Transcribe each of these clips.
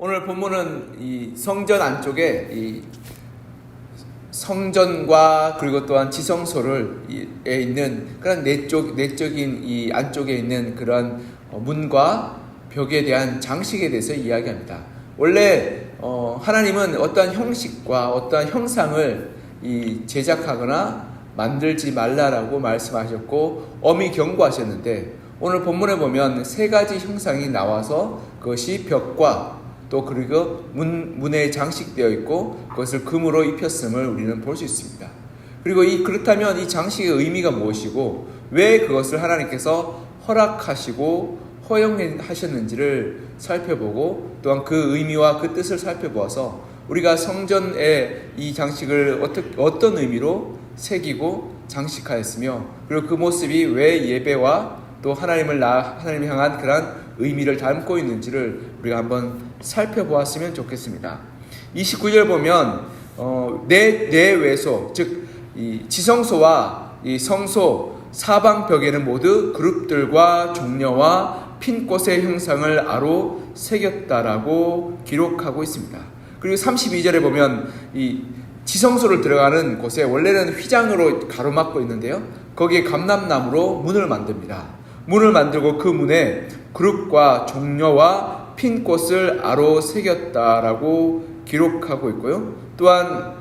오늘 본문은 이 성전 안쪽에 이 성전과 그리고 또한 지성소에 있는 그런 내적인 이 안쪽에 있는 그런 문과 벽에 대한 장식에 대해서 이야기합니다. 원래 하나님은 어떠한 형식과 어떠한 형상을 제작하거나 만들지 말라라고 말씀하셨고 엄히 경고하셨는데, 오늘 본문에 보면 세 가지 형상이 나와서 그것이 벽과 또 그리고 문에 장식되어 있고 그것을 금으로 입혔음을 우리는 볼 수 있습니다. 그리고 그렇다면 이 장식의 의미가 무엇이고 왜 그것을 하나님께서 허락하시고 허용하셨는지를 살펴보고, 또한 그 의미와 그 뜻을 살펴보아서 우리가 성전에 이 장식을 어떤 의미로 새기고 장식하였으며, 그리고 그 모습이 왜 예배와 또 하나님을 향한 그런 의미를 담고 있는지를 우리가 한번 살펴보았으면 좋겠습니다. 29절 보면 내외소, 즉 이 지성소와 이 성소 사방 벽에는 모두 그룹들과 종려와 핀꽃의 형상을 아로 새겼다라고 기록하고 있습니다. 그리고 32절에 보면 이 지성소를 들어가는 곳에 원래는 휘장으로 가로막고 있는데요, 거기에 감람나무로 문을 만듭니다. 문을 만들고 그 문에 그룹과 종려와 핀꽃을 아로 새겼다라고 기록하고 있고요. 또한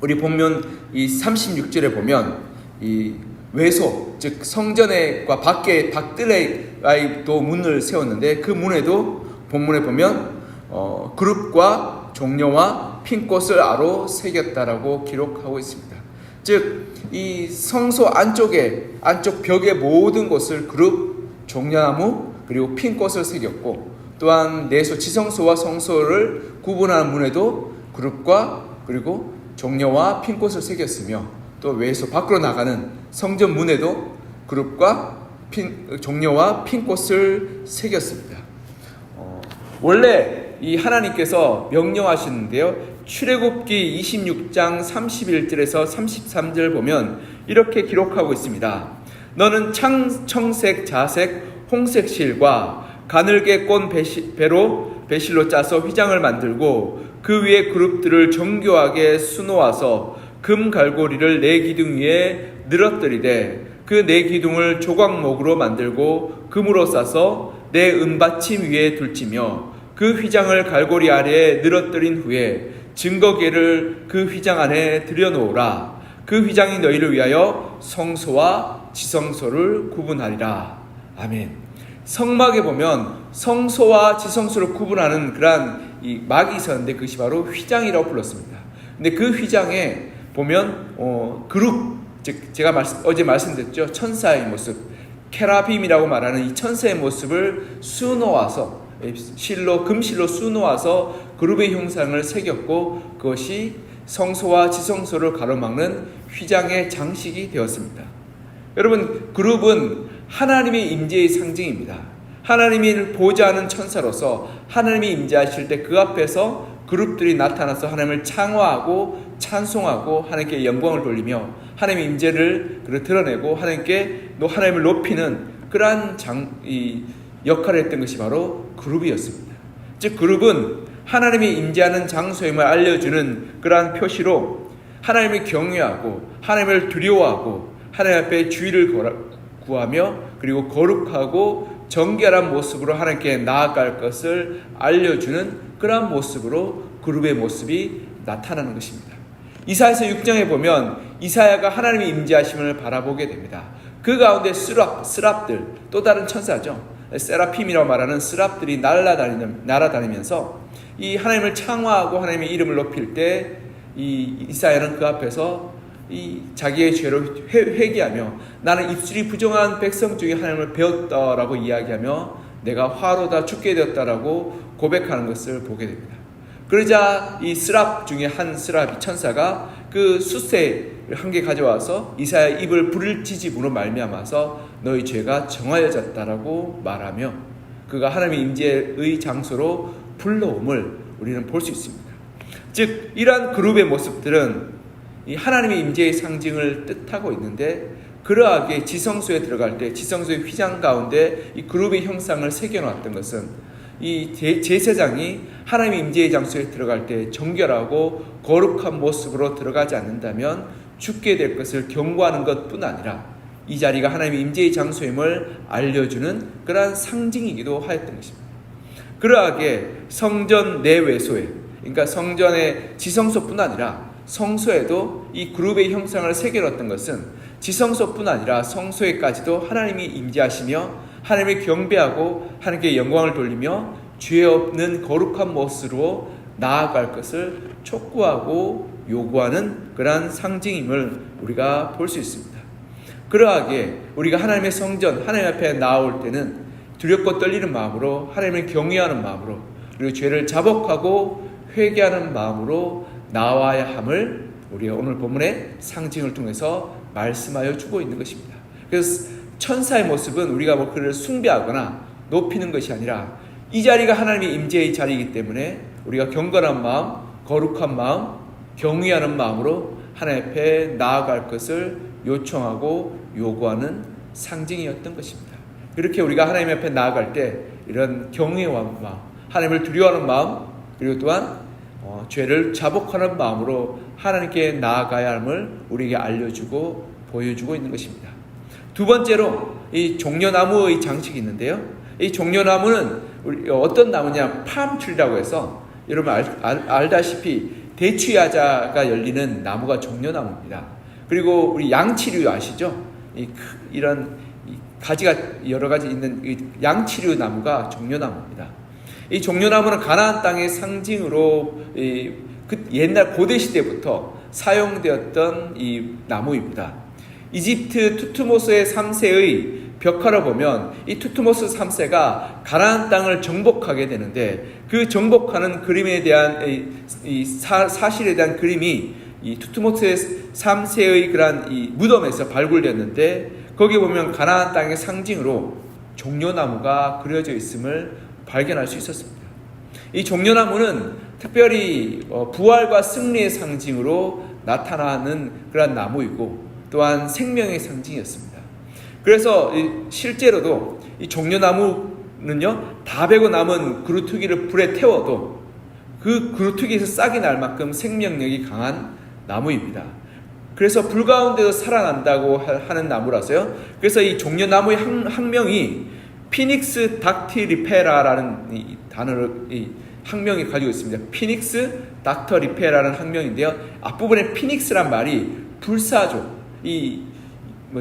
우리 본문 이 36절에 보면 이 외소, 즉 성전과 밖에 밖들에 또 문을 세웠는데, 그 문에도 본문에 보면 그룹과 종려와 핀꽃을 아로 새겼다라고 기록하고 있습니다. 즉 이 성소 안쪽 벽의 모든 곳을 그룹, 종려나무 그리고 핀꽃을 새겼고, 또한 내소 지성소와 성소를 구분하는 문에도 그룹과 그리고 종려와 핀꽃을 새겼으며, 또 외소 밖으로 나가는 성전 문에도 그룹과 종려와 핀꽃을 새겼습니다. 원래 이 하나님께서 명령하시는데요, 출애굽기 26장 31절에서 33절 보면 이렇게 기록하고 있습니다. 너는 청색, 자색, 홍색 실과 가늘게 꼰 배실로 짜서 휘장을 만들고 그 위에 그룹들을 정교하게 수놓아서 금 갈고리를 네 기둥 위에 늘어뜨리되 그 네 기둥을 조각목으로 만들고 금으로 싸서 네 은받침 위에 둘지며 그 휘장을 갈고리 아래에 늘어뜨린 후에 증거궤를 그 휘장 안에 들여놓으라. 그 휘장이 너희를 위하여 성소와 지성소를 구분하리라. 아멘. 성막에 보면 성소와 지성소를 구분하는 그러한 이 막이 있었는데 그것이 바로 휘장이라고 불렀습니다. 근데 그 휘장에 보면 그룹, 즉 제가 어제 말씀드렸죠, 천사의 모습, 케라빔이라고 말하는 이 천사의 모습을 수놓아서 금실로 수놓아서 그룹의 형상을 새겼고, 그것이 성소와 지성소를 가로막는 휘장의 장식이 되었습니다. 여러분, 그룹은 하나님의 임재의 상징입니다. 하나님을 보좌하는 천사로서 하나님이 임재하실 때 그 앞에서 그룹들이 나타나서 하나님을 창화하고 찬송하고 하나님께 영광을 돌리며 하나님의 임재를 드러내고 하나님을 높이는 그러한 역할을 했던 것이 바로 그룹이었습니다. 즉 그룹은 하나님이 임재하는 장소임을 알려주는 그러한 표시로 하나님을 경외하고 하나님을 두려워하고 하나님 앞에 주의를 구하며 그리고 거룩하고 정결한 모습으로 하나님께 나아갈 것을 알려주는 그러한 모습으로 그룹의 모습이 나타나는 것입니다. 이사야서 6장에 보면 이사야가 하나님의 임재하심을 바라보게 됩니다. 그 가운데 스랍들, 또 다른 천사죠, 세라핌이라고 말하는 스랍들이 날아다니면서 이 하나님을 창화하고 하나님의 이름을 높일 때 이사야는 그 앞에서 자기의 죄를 회개하며 나는 입술이 부정한 백성 중에 하나님을 배웠다라고 이야기하며 내가 화로다 죽게 되었다라고 고백하는 것을 보게 됩니다. 그러자 이 스랍 중에 한 스랍 천사가 그 숫새를 한 개 가져와서 이사야 입을 불을 지짐으로 말미암아서 너희 죄가 정하여졌다라고 말하며 그가 하나님의 임재의 장소로 불러옴을 우리는 볼 수 있습니다. 즉 이러한 그룹의 모습들은 이 하나님의 임재의 상징을 뜻하고 있는데, 그러하게 지성소에 들어갈 때 지성소의 휘장 가운데 이 그룹의 형상을 새겨놓았던 것은 이 제사장이 하나님의 임재의 장소에 들어갈 때 정결하고 거룩한 모습으로 들어가지 않는다면 죽게 될 것을 경고하는 것뿐 아니라 이 자리가 하나님의 임재의 장소임을 알려주는 그러한 상징이기도 하였던 것입니다. 그러하게 성전 내외소에, 그러니까 성전의 지성소뿐 아니라 성소에도 이 그룹의 형상을 새겨놨던 것은 지성소뿐 아니라 성소에까지도 하나님이 임재하시며 하나님을 경배하고 하나님께 영광을 돌리며 죄 없는 거룩한 모습으로 나아갈 것을 촉구하고 요구하는 그러한 상징임을 우리가 볼 수 있습니다. 그러하게 우리가 하나님의 성전, 하나님 앞에 나올 때는 두렵고 떨리는 마음으로, 하나님을 경외하는 마음으로, 그리고 죄를 자복하고 회개하는 마음으로 나와야 함을 우리가 오늘 본문의 상징을 통해서 말씀하여 주고 있는 것입니다. 그래서 천사의 모습은 우리가 그를 숭배하거나 높이는 것이 아니라 이 자리가 하나님의 임재의 자리이기 때문에 우리가 경건한 마음, 거룩한 마음, 경외하는 마음으로 하나님 앞에 나아갈 것을 요청하고 요구하는 상징이었던 것입니다. 그렇게 우리가 하나님 앞에 나아갈 때 이런 경외와 마음, 하나님을 두려워하는 마음, 그리고 또한 죄를 자복하는 마음으로 하나님께 나아가야 함을 우리에게 알려주고 보여주고 있는 것입니다. 두 번째로 이 종려나무의 장식이 있는데요. 이 종려나무는 어떤 나무냐, 팜트리라고 해서 여러분 알다시피 대추야자가 열리는 나무가 종려나무입니다. 그리고 우리 양치류 아시죠? 이런 가지가 여러 가지 있는 이 양치류 나무가 종려나무입니다. 이 종려나무는 가나안 땅의 상징으로 옛날 고대 시대부터 사용되었던 이 나무입니다. 이집트 투트모스의 3세의 벽화를 보면 이 투트모스 3세가 가나안 땅을 정복하게 되는데 그 정복하는 그림에 대한 이 사실에 대한 그림이 이 투트모스의 3세의 그러한 이 무덤에서 발굴됐는데 거기 보면 가나안 땅의 상징으로 종려나무가 그려져 있음을 발견할 수 있었습니다. 이 종려나무는 특별히 부활과 승리의 상징으로 나타나는 그런 나무이고 또한 생명의 상징이었습니다. 그래서 실제로도 이 종려나무는요, 다 베고 남은 그루터기를 불에 태워도 그 그루터기에서 싹이 날 만큼 생명력이 강한 나무입니다. 그래서 불 가운데도 살아난다고 하는 나무라서요. 그래서 이 종려나무의 학명이 피닉스 닥티리페라라는 이 단어를 이 학명이 가지고 있습니다. 피닉스 닥터리페라는 학명인데요. 앞부분에 피닉스란 말이 불사조,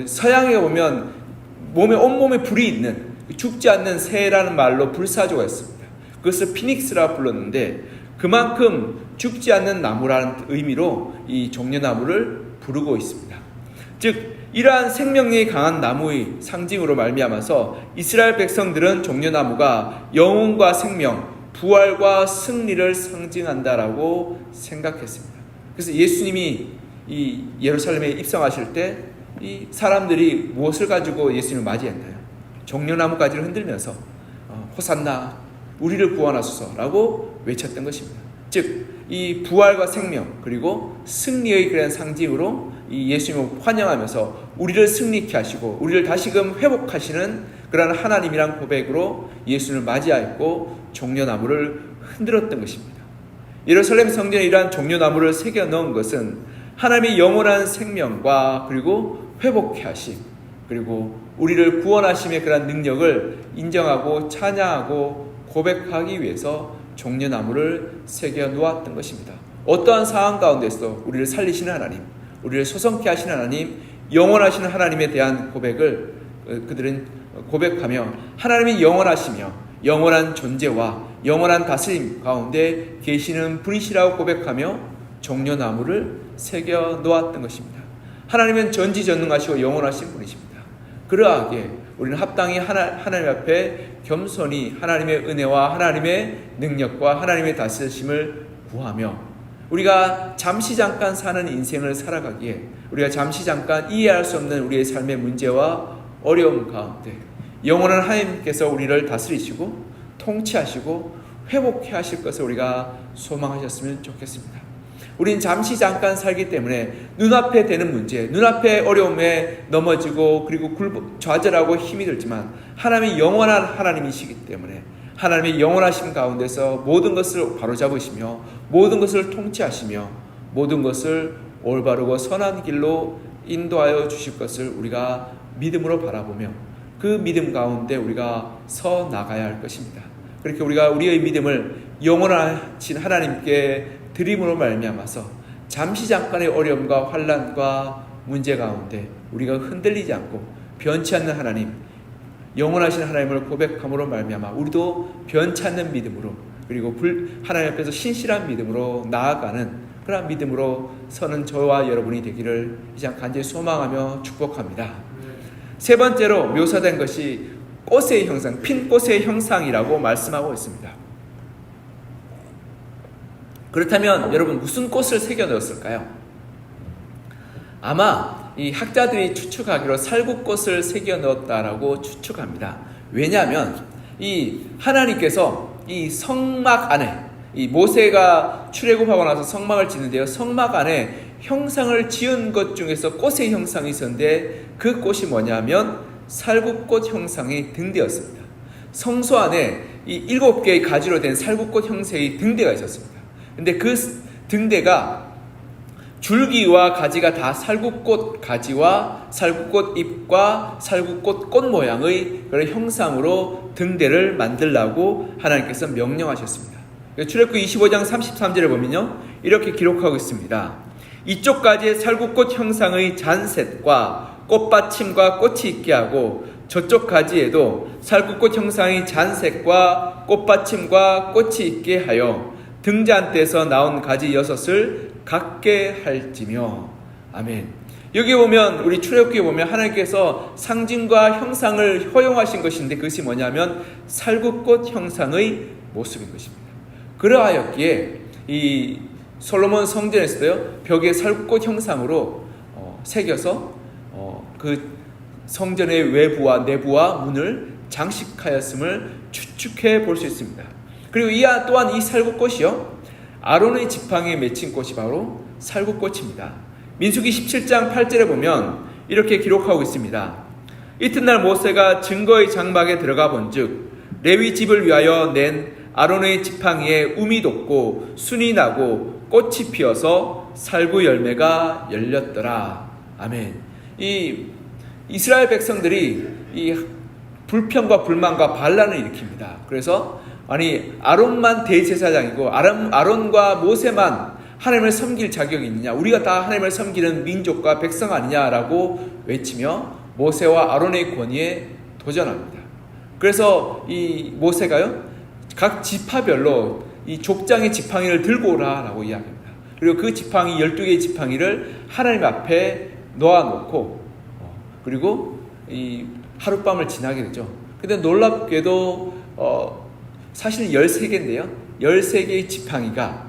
서양에 보면 온몸에 불이 있는 죽지 않는 새라는 말로 불사조가 있습니다. 그것을 피닉스라 불렀는데 그만큼 죽지 않는 나무라는 의미로 이 종려나무를 부르고 있습니다. 즉 이러한 생명력이 강한 나무의 상징으로 말미암아서 이스라엘 백성들은 종려나무가 영혼과 생명, 부활과 승리를 상징한다라고 생각했습니다. 그래서 예수님이 이 예루살렘에 입성하실 때 이 사람들이 무엇을 가지고 예수님을 맞이했나요? 종려나무 가지를 흔들면서 호산나 우리를 구원하소서라고 외쳤던 것입니다. 즉 이 부활과 생명 그리고 승리의 그런 상징으로 이 예수님을 환영하면서 우리를 승리케 하시고 우리를 다시금 회복하시는 그런 하나님이란 고백으로 예수님을 맞이하였고 종려나무를 흔들었던 것입니다. 예루살렘 성전에 이러한 종려나무를 새겨 넣은 것은 하나님의 영원한 생명과 그리고 회복케 하심 그리고 우리를 구원하심의 그런 능력을 인정하고 찬양하고 고백하기 위해서 종려나무를 새겨 놓았던 것입니다. 어떠한 상황 가운데서 우리를 살리시는 하나님, 우리를 소성케 하시는 하나님, 영원하시는 하나님에 대한 고백을 그들은 고백하며 하나님이 영원하시며 영원한 존재와 영원한 다스림 가운데 계시는 분이시라고 고백하며 종려나무를 새겨 놓았던 것입니다. 하나님은 전지전능하시고 영원하신 분이십니다. 그러하게 우리는 합당히 하나님 앞에 겸손히 하나님의 은혜와 하나님의 능력과 하나님의 다스리심을 구하며 우리가 잠시 잠깐 사는 인생을 살아가기에 우리가 잠시 잠깐 이해할 수 없는 우리의 삶의 문제와 어려움 가운데 영원한 하나님께서 우리를 다스리시고 통치하시고 회복해 하실 것을 우리가 소망하셨으면 좋겠습니다. 우린 잠시 잠깐 살기 때문에 눈앞에 되는 문제, 눈앞에 어려움에 넘어지고 그리고 좌절하고 힘이 들지만 하나님이 영원한 하나님이시기 때문에 하나님의 영원하심 가운데서 모든 것을 바로잡으시며 모든 것을 통치하시며 모든 것을 올바르고 선한 길로 인도하여 주실 것을 우리가 믿음으로 바라보며 그 믿음 가운데 우리가 서 나가야 할 것입니다. 그렇게 우리가 우리의 믿음을 영원하신 하나님께 드림으로 말미암아서 잠시 잠깐의 어려움과 환난과 문제 가운데 우리가 흔들리지 않고 변치 않는 하나님, 영원하신 하나님을 고백함으로 말미암아 우리도 변치 않는 믿음으로 그리고 하나님 앞에서 신실한 믿음으로 나아가는 그런 믿음으로 서는 저와 여러분이 되기를 이제 간절히 소망하며 축복합니다. 세 번째로 묘사된 것이 꽃의 형상, 핀 꽃의 형상이라고 말씀하고 있습니다. 그렇다면 여러분 무슨 꽃을 새겨 넣었을까요? 아마 이 학자들이 추측하기로 살구꽃을 새겨 넣었다라고 추측합니다. 왜냐하면 이 하나님께서 이 성막 안에 이 모세가 출애굽하고 나서 성막을 짓는데요. 성막 안에 형상을 지은 것 중에서 꽃의 형상이 있었는데 그 꽃이 뭐냐면 살구꽃 형상의 등대였습니다. 성소 안에 이 7개의 가지로 된 살구꽃 형상의 등대가 있었습니다. 근데 그 등대가 줄기와 가지가 다 살구꽃 가지와 살구꽃 잎과 살구꽃 꽃 모양의 그런 형상으로 등대를 만들라고 하나님께서 명령하셨습니다. 출애굽기 25장 33절에 보면요, 이렇게 기록하고 있습니다. 이쪽 가지에 살구꽃 형상의 잔셋과 꽃받침과 꽃이 있게 하고 저쪽 가지에도 살구꽃 형상의 잔셋과 꽃받침과 꽃이 있게 하여 등잔대에서 나온 가지 6을 갖게 할지며. 아멘. 여기 보면 우리 출애굽기에 보면 하나님께서 상징과 형상을 허용하신 것인데 그것이 뭐냐면 살구꽃 형상의 모습인 것입니다. 그러하였기에 이 솔로몬 성전에서도요, 벽에 살구꽃 형상으로 새겨서 그 성전의 외부와 내부와 문을 장식하였음을 추측해 볼 수 있습니다. 그리고 또한 이 살구꽃이요, 아론의 지팡이에 맺힌 꽃이 바로 살구꽃입니다. 민수기 17장 8절에 보면 이렇게 기록하고 있습니다. 이튿날 모세가 증거의 장막에 들어가 본즉 레위 집을 위하여 낸 아론의 지팡이에 움이 돋고 순이 나고 꽃이 피어서 살구 열매가 열렸더라. 아멘. 이 이스라엘 백성들이 이 불평과 불만과 반란을 일으킵니다. 그래서 아론만 대제사장이고 아론과 모세만 하나님을 섬길 자격이 있느냐, 우리가 다 하나님을 섬기는 민족과 백성 아니냐라고 외치며 모세와 아론의 권위에 도전합니다. 그래서 이 모세가요, 각 지파별로 이 족장의 지팡이를 들고 오라라고 이야기합니다. 그리고 그 지팡이 12개의 지팡이를 하나님 앞에 놓아놓고 그리고 이 하룻밤을 지나게 되죠. 근데 놀랍게도 사실 13개인데요. 13개의 지팡이가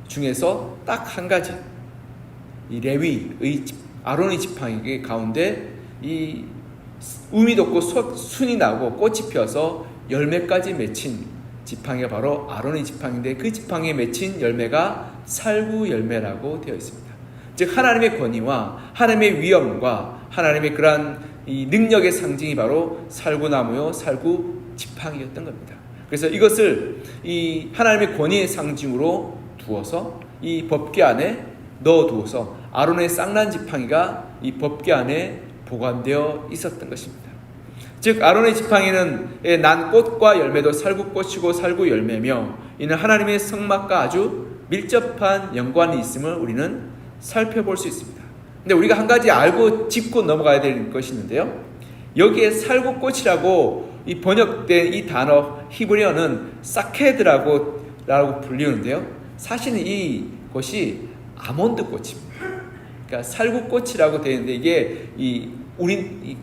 중에서 딱 한 가지, 이 레위의 아론의 지팡이 가운데 이 움이 돋고 순이 나고 꽃이 피어서 열매까지 맺힌 지팡이가 바로 아론의 지팡이인데 그 지팡이에 맺힌 열매가 살구 열매라고 되어 있습니다. 즉 하나님의 권위와 하나님의 위엄과 하나님의 그러한 이 능력의 상징이 바로 살구나무요 살구 지팡이였던 겁니다. 그래서 이것을 이 하나님의 권위의 상징으로 두어서 이 법궤 안에 넣어두어서 아론의 쌍난 지팡이가 이 법궤 안에 보관되어 있었던 것입니다. 즉 아론의 지팡이는 난 꽃과 열매도 살구꽃이고 살구 열매며 이는 하나님의 성막과 아주 밀접한 연관이 있음을 우리는 살펴볼 수 있습니다. 근데 우리가 한 가지 알고 짚고 넘어가야 될 것이 있는데요, 여기에 살구꽃이라고 이 번역된 이 단어 히브리어는 사케드라고 불리는데요, 사실은 이것이 아몬드 꽃입니다. 그러니까 살구꽃이라고 되어 있는데 이게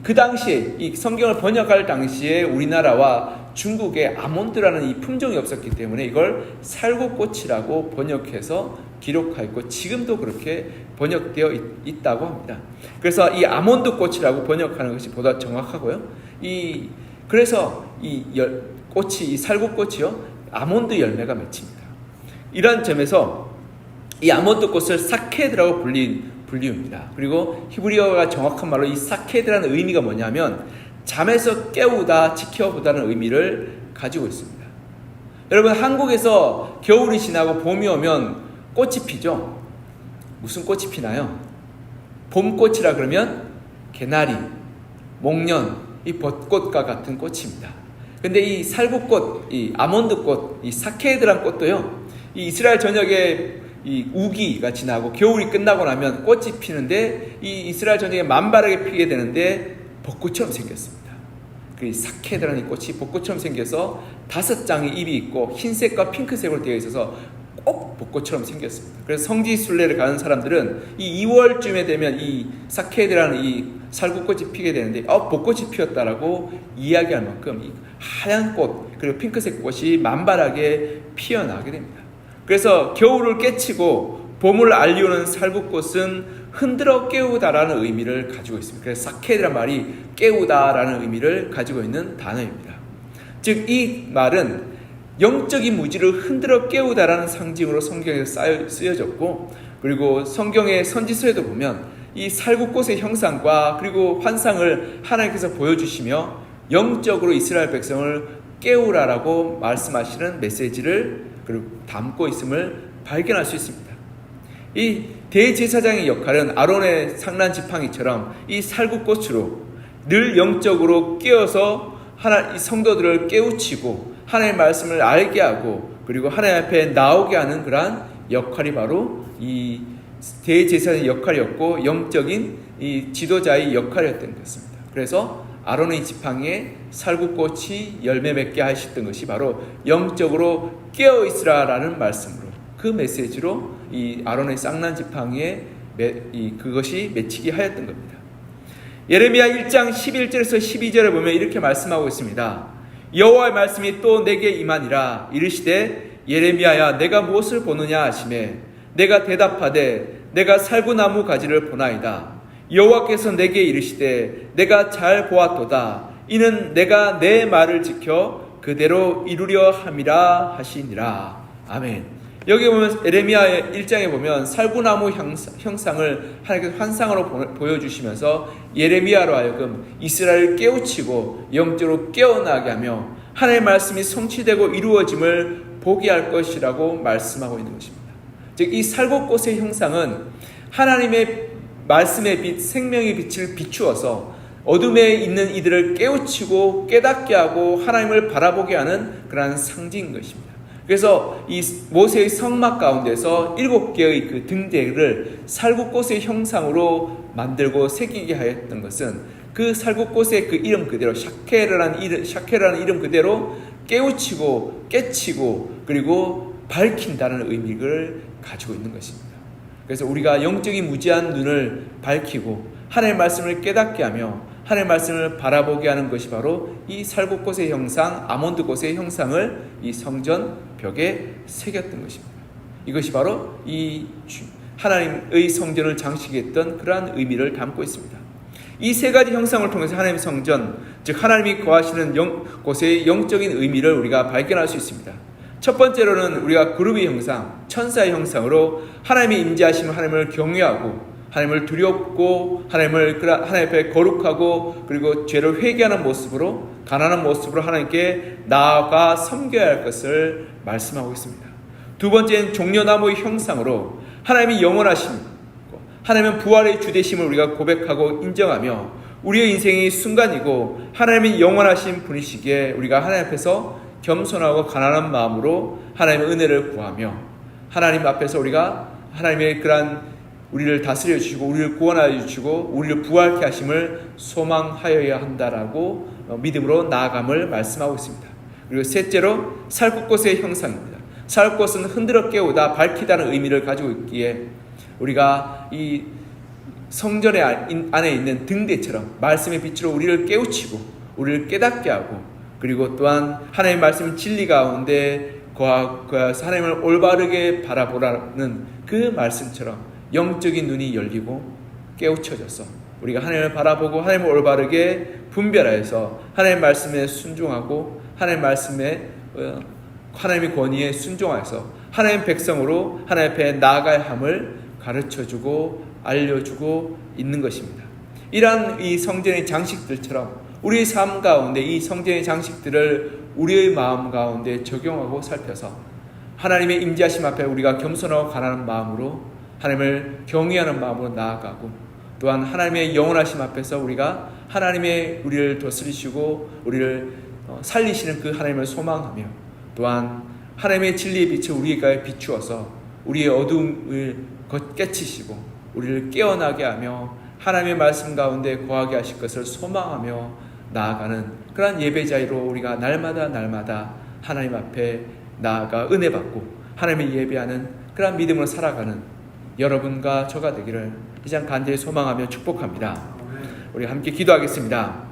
그 당시에 이 성경을 번역할 당시에 우리나라와 중국에 아몬드라는 이 품종이 없었기 때문에 이걸 살구꽃이라고 번역해서 기록하였고 지금도 그렇게 번역되어 있다고 합니다. 그래서 이 아몬드 꽃이라고 번역하는 것이 보다 정확하고요. 그래서 이 살구꽃이요, 아몬드 열매가 맺힙니다. 이런 점에서 이 아몬드 꽃을 사케드라고 불리웁니다. 그리고 히브리어가 정확한 말로 이 사케드라는 의미가 뭐냐면 잠에서 깨우다, 지켜보다는 의미를 가지고 있습니다. 여러분, 한국에서 겨울이 지나고 봄이 오면 꽃이 피죠. 무슨 꽃이 피나요? 봄꽃이라 그러면 개나리, 목련, 이 벚꽃과 같은 꽃입니다. 근데 이 살구꽃, 이 아몬드꽃, 이 사케드란 꽃도요, 이 이스라엘 전역에 이 우기가 지나고 겨울이 끝나고 나면 꽃이 피는데, 이 이스라엘 전역에 만발하게 피게 되는데 벚꽃처럼 생겼습니다. 그 사케드라는 꽃이 벚꽃처럼 생겨서 5장의 잎이 있고 흰색과 핑크색으로 되어 있어서 꼭 벚꽃처럼 생겼습니다. 그래서 성지 순례를 가는 사람들은 이 2월쯤에 되면 이 사케드라는 이 살구꽃이 피게 되는데 벚꽃이 피었다라고 이야기할 만큼 이 하얀 꽃 그리고 핑크색 꽃이 만발하게 피어나게 됩니다. 그래서 겨울을 깨치고 봄을 알리우는 살구꽃은 흔들어 깨우다라는 의미를 가지고 있습니다. 그래서 사케드란 말이 깨우다라는 의미를 가지고 있는 단어입니다. 즉 이 말은 영적인 무지를 흔들어 깨우다라는 상징으로 성경에 쓰여졌고, 그리고 성경의 선지서에도 보면 이 살구꽃의 형상과 그리고 환상을 하나님께서 보여주시며 영적으로 이스라엘 백성을 깨우라라고 말씀하시는 메시지를 그리고 담고 있음을 발견할 수 있습니다. 이 대제사장의 역할은 아론의 상란 지팡이처럼 이 살구꽃으로 늘 영적으로 깨어서 이 성도들을 깨우치고 하나님의 말씀을 알게 하고 그리고 하나님 앞에 나오게 하는 그러한 역할이 바로 이 대제사장의 역할이었고 영적인 이 지도자의 역할이었던 것입니다. 그래서 아론의 지팡이에 살구꽃이 열매 맺게 하셨던 것이 바로 영적으로 깨어 있으라라는 말씀으로, 그 메시지로 이 아론의 쌍난 지팡이에 그것이 맺히게 하였던 겁니다. 예레미야 1장 11절에서 12절에 보면 이렇게 말씀하고 있습니다. 여호와의 말씀이 또 내게 임하니라. 이르시되 예레미야야 내가 무엇을 보느냐 하시매 내가 대답하되 내가 살구나무 가지를 보나이다. 여호와께서 내게 이르시되 내가 잘 보았도다. 이는 내가 내 말을 지켜 그대로 이루려 함이라 하시니라. 아멘. 여기 보면 예레미야 1장에 보면 살구나무 형상을 하나님께서 환상으로 보여주시면서 예레미야로 하여금 이스라엘을 깨우치고 영적으로 깨어나게 하며 하나님의 말씀이 성취되고 이루어짐을 보게 할 것이라고 말씀하고 있는 것입니다. 즉 이 살구꽃의 형상은 하나님의 말씀의 빛, 생명의 빛을 비추어서 어둠에 있는 이들을 깨우치고 깨닫게 하고 하나님을 바라보게 하는 그러한 상징인 것입니다. 그래서 이 모세의 성막 가운데서 7개의 그 등대를 살구꽃의 형상으로 만들고 새기게 하였던 것은 그 살구꽃의 그 이름 그대로 샤케라는 이름 그대로 깨우치고 깨치고 그리고 밝힌다는 의미를 가지고 있는 것입니다. 그래서 우리가 영적인 무지한 눈을 밝히고 하나님의 말씀을 깨닫게 하며 하나님의 말씀을 바라보게 하는 것이 바로 이 살구꽃의 형상, 아몬드꽃의 형상을 이 성전 벽에 새겼던 것입니다. 이것이 바로 이 하나님의 성전을 장식했던 그러한 의미를 담고 있습니다. 이 세 가지 형상을 통해서 하나님의 성전, 즉 하나님이 거하시는 곳의 영적인 의미를 우리가 발견할 수 있습니다. 첫 번째로는 우리가 그룹의 형상, 천사의 형상으로 하나님의 임재하심을 하나님을 경외하고 하나님을 두렵고 하나님 앞에 거룩하고 그리고 죄를 회개하는 모습으로 가난한 모습으로 하나님께 나아가 섬겨야 할 것을 말씀하고 있습니다. 두 번째는 종려나무의 형상으로 하나님이 영원하심, 하나님은 부활의 주되심을 우리가 고백하고 인정하며 우리의 인생이 순간이고 하나님이 영원하신 분이시기에 우리가 하나님 앞에서 겸손하고 가난한 마음으로 하나님의 은혜를 구하며 하나님 앞에서 우리가 하나님의 그러한 우리를 다스려 주시고 우리를 구원하여 주시고 우리를 부활케 하심을 소망하여야 한다라고 믿음으로 나아감을 말씀하고 있습니다. 그리고 셋째로 살구꽃의 형상입니다. 살구꽃은 흔들어 깨우다, 밝히다는 의미를 가지고 있기에 우리가 이 성전 안에 있는 등대처럼 말씀의 빛으로 우리를 깨우치고 우리를 깨닫게 하고 그리고 또한 하나님의 말씀이 진리 가운데 거하서 하나님을 올바르게 바라보라는 그 말씀처럼 영적인 눈이 열리고 깨우쳐져서 우리가 하나님을 바라보고 하나님을 올바르게 분별하여서 하나님의 말씀에 순종하고 하나님의 말씀에 하나님의 권위에 순종하여서 하나님의 백성으로 하나님 앞에 나아가야 함을 가르쳐주고 알려주고 있는 것입니다. 이러한 이 성전의 장식들처럼 우리의 삶 가운데 이 성전의 장식들을 우리의 마음 가운데 적용하고 살펴서 하나님의 임재하심 앞에 우리가 겸손하고 가난한 마음으로 하나님을 경외하는 마음으로 나아가고, 또한 하나님의 영원하심 앞에서 우리가 하나님의 우리를 다스리시고 우리를 살리시는 그 하나님을 소망하며, 또한 하나님의 진리의 빛을 우리에게 비추어서 우리의 어두움을 깨치시고 우리를 깨어나게 하며 하나님의 말씀 가운데 거하게 하실 것을 소망하며 나아가는 그러한 예배자로 우리가 날마다 하나님 앞에 나아가 은혜 받고 하나님의 예배하는 그러한 믿음으로 살아가는 여러분과 저가 되기를 이 장 간절히 소망하며 축복합니다. 우리 함께 기도하겠습니다.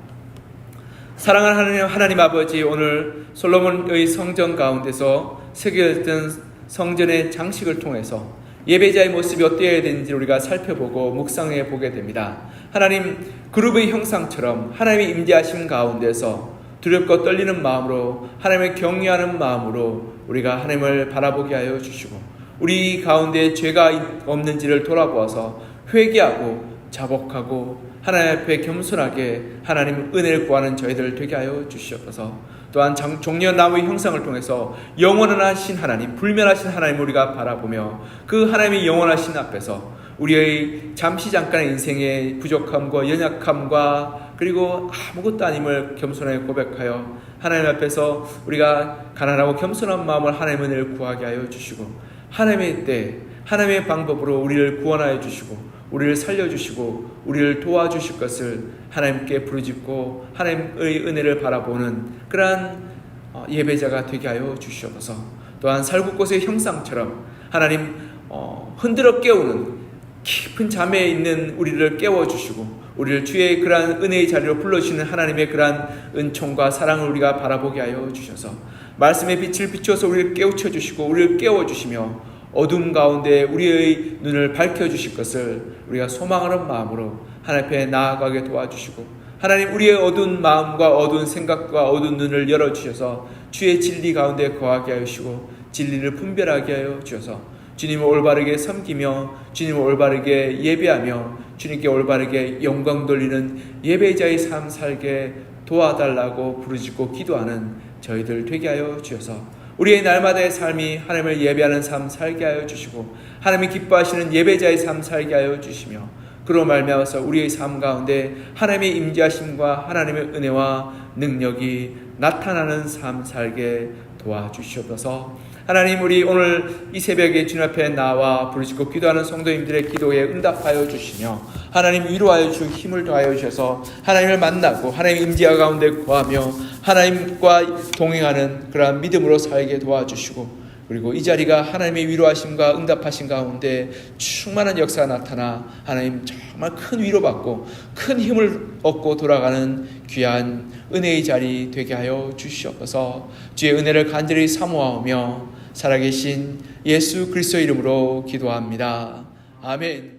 사랑하는 하나님 아버지, 오늘 솔로몬의 성전 가운데서 새겨졌던 성전의 장식을 통해서 예배자의 모습이 어떠해야 되는지 우리가 살펴보고 묵상해 보게 됩니다. 하나님, 그룹의 형상처럼 하나님의 임재하심 가운데서 두렵고 떨리는 마음으로 하나님을 경외하는 마음으로 우리가 하나님을 바라보게 하여 주시고, 우리 가운데 죄가 없는지를 돌아보아서 회개하고 자복하고 하나님 앞에 겸손하게 하나님 은혜를 구하는 저희들 되게 하여 주시옵소서. 또한 종려나무의 형상을 통해서 영원하신 하나님, 불멸하신 하나님 우리가 바라보며 그 하나님의 영원하신 앞에서 우리의 잠시 잠깐의 인생의 부족함과 연약함과 그리고 아무것도 아님을 겸손하게 고백하여 하나님 앞에서 우리가 가난하고 겸손한 마음을 하나님의 은혜를 구하게 하여 주시고, 하나님의 때 하나님의 방법으로 우리를 구원하여 주시고 우리를 살려주시고 우리를 도와주실 것을 하나님께 부르짖고 하나님의 은혜를 바라보는 그러한 예배자가 되게 하여 주시옵소서. 또한 살구꽃의 형상처럼 하나님 흔들어 깨우는 깊은 잠에 있는 우리를 깨워주시고 우리를 주의 그러한 은혜의 자리로 불러주시는 하나님의 그러한 은총과 사랑을 우리가 바라보게 하여 주셔서 말씀의 빛을 비추어서 우리를 깨우쳐 주시고 우리를 깨워주시며 어둠 가운데 우리의 눈을 밝혀주실 것을 우리가 소망하는 마음으로 하나님 앞에 나아가게 도와주시고, 하나님 우리의 어두운 마음과 어두운 생각과 어두운 눈을 열어주셔서 주의 진리 가운데 거하게 하시고 진리를 분별하게 하여 주셔서 주님을 올바르게 섬기며 주님을 올바르게 예배하며 주님께 올바르게 영광 돌리는 예배자의 삶 살게 도와달라고 부르짖고 기도하는 저희들 되게 하여 주셔서 우리의 날마다의 삶이 하나님을 예배하는 삶 살게 하여 주시고 하나님이 기뻐하시는 예배자의 삶 살게 하여 주시며, 그로 말미암아서 우리의 삶 가운데 하나님의 임재하심과 하나님의 은혜와 능력이 나타나는 삶 살게 도와주시옵소서. 하나님, 우리 오늘 이 새벽에 주님 앞에 나와 부르짖고 기도하는 성도님들의 기도에 응답하여 주시며 하나님 위로하여 주 힘을 더하여 주셔서 하나님을 만나고 하나님의 임재 가운데 거하며 하나님과 동행하는 그러한 믿음으로 살게 도와주시고, 그리고 이 자리가 하나님의 위로하심과 응답하심 가운데 충만한 역사가 나타나 하나님 정말 큰 위로받고 큰 힘을 얻고 돌아가는 귀한 은혜의 자리 되게 하여 주시옵소서. 주의 은혜를 간절히 사모하며 살아계신 예수 그리스도의 이름으로 기도합니다. 아멘.